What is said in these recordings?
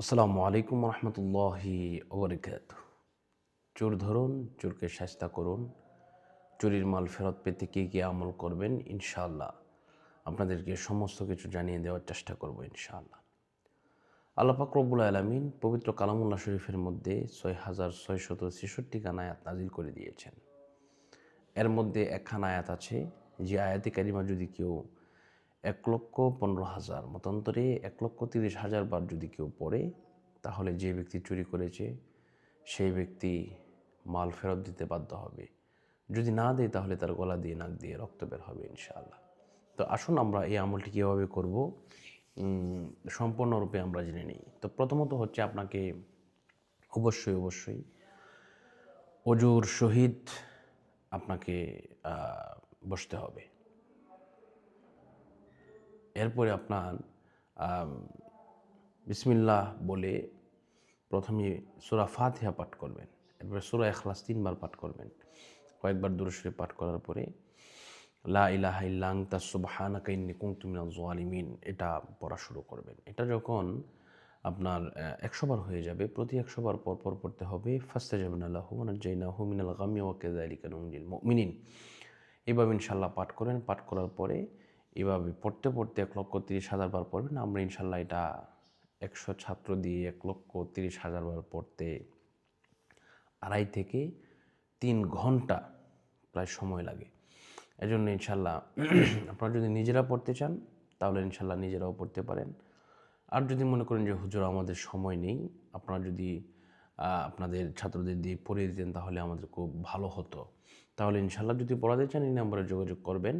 আসসালামু আলাইকুম রহমতুল্লাহি ওবরাকাতুহু। চোর ধরুন, চোরকে শায়েস্তা করুন। চুরির মাল ফেরত পেতে কী কী আমল করবেন ইনশাআল্লাহ আপনাদেরকে সমস্ত কিছু জানিয়ে দেওয়ার চেষ্টা করব ইনশাআল্লাহ। আল্লাহ পাক রব্বুল আলামিন পবিত্র কালামুল্লাহ শরীফের মধ্যে ৬,৬৬৬ খানা আয়াত নাজিল করে দিয়েছেন। এর মধ্যে একখানা আয়াত আছে যে আয়াতে কারিমা যদি কেউ ১,১৫,০০০ মতান্তরে ১,৩০,০০০ বার যদি কেউ পড়ে, তাহলে যে ব্যক্তি চুরি করেছে সেই ব্যক্তি মাল ফেরত দিতে বাধ্য হবে। যদি না দেয় তাহলে তার গলা দিয়ে নাক দিয়ে রক্ত বের হবে ইনশাআল্লাহ। তো আসুন আমরা এই আমলটি কীভাবে করব সম্পূর্ণরূপে আমরা জেনে নিই। তো প্রথমত হচ্ছে আপনাকে অবশ্যই অজুর সহিত আপনাকে বসতে হবে। এরপরে আপনার বিসমিল্লাহ বলে প্রথমে সূরা ফাতিহা পাঠ করবেন। এরপরে সূরা ইখলাস ৩ বার পাঠ করবেন। কয়েকবার দুরূদ শরীফ পাঠ করার পরে লা ইলাহা ইল্লা আনতা সুবহানাকা ইন্নী কুনতু মিনাজ জালিমিন এটা পড়া শুরু করবেন। এটা যখন আপনার ১০০ বার হয়ে যাবে, প্রতি ১০০ বার পর পড়তে হবে ফাস্তাজাবনা লাহু ওয়া নাজ্জাইনাহু মিনাল গাম্মি ওয়া কাযালিকা নুনজিল মুমিনিন। এভাবে ইনশাআল্লাহ পাঠ করেন। পাঠ করার পরে এভাবে পড়তে ১,৩০,০০০ বার পড়বেন। আমরা ইনশাআল্লাহ এটা ১০০ ছাত্র দিয়ে ১,৩০,০০০ বার পড়তে ২.৫ থেকে ৩ ঘন্টা প্রায় সময় লাগে। এজন্য ইনশাআল্লাহ আপনারা যদি নিজেরা পড়তে চান তাহলে ইনশাআল্লাহ নিজেরাও পড়তে পারেন। আর যদি মনে করেন যে হুজুর আমাদের সময় নেই, আপনারা যদি আপনাদের ছাত্রদের দিয়ে পড়িয়ে দিতেন তাহলে আমাদের খুব ভালো হতো। তাহলে ইনশাআল্লাহ যদি পড়াতে চান এই নাম্বারে যোগাযোগ করবেন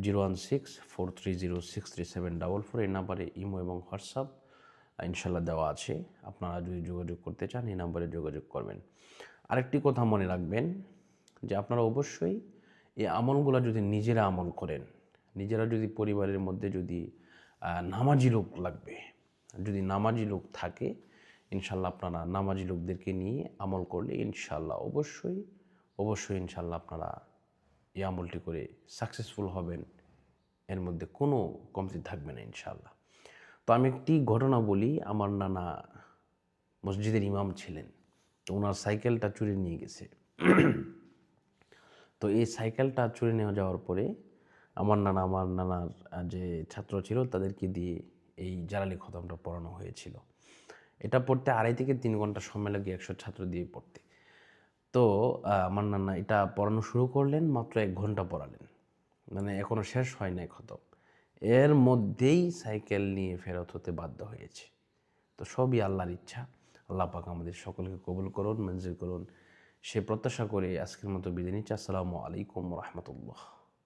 016-430-63744। এই নাম্বারে ইমো এবং হোয়াটসঅ্যাপ ইনশাআল্লাহ দেওয়া আছে। আপনারা যদি যোগাযোগ করতে চান এই নাম্বারে যোগাযোগ করবেন। আরেকটি কথা মনে রাখবেন যে আপনারা অবশ্যই এই আমলগুলো যদি নিজেরা আমল করেন, নিজেরা যদি পরিবারের মধ্যে যদি নামাজি লোক লাগবে, যদি নামাজি লোক থাকে ইনশাআল্লাহ আপনারা নামাজি লোকদেরকে নিয়ে আমল করলে ইনশাআল্লাহ অবশ্যই ইনশাআল্লাহ আপনারা এই আমলটি করে সাকসেসফুল হবেন। এর মধ্যে কোনো কমতি থাকবে না ইনশাআল্লাহ। তো আমি একটি ঘটনা বলি। আমার নানা মসজিদের ইমাম ছিলেন। তো ওনার সাইকেলটা চুরি নিয়ে গেছে। তো এই সাইকেলটা চুরি নিয়ে যাওয়ার পরে আমার নানার যে ছাত্র ছিল তাদেরকে দিয়ে এই জালালি খতমটা পড়ানো হয়েছিল। এটা পড়তে ২.৫ থেকে ৩ ঘন্টা সময় লাগে ১০০ ছাত্র দিয়ে পড়তে। তো আমার নানা এটা পড়ানো শুরু করলেন, মাত্র ১ ঘন্টা পড়ালেন। মানে এখনও শেষ হয় নাই খতম। এর মধ্যেই সাইকেল নিয়ে ফেরত হতে বাধ্য হয়েছে। তো সবই আল্লাহর ইচ্ছা। আল্লাহ পাক আমাদের সকলকে কবুল করুন, মঞ্জুর করুন। সে প্রত্যাশা করে আজকের মতো বিদায় নিচ্ছি। আসসালামু আলাইকুম রহমতুল্লাহ।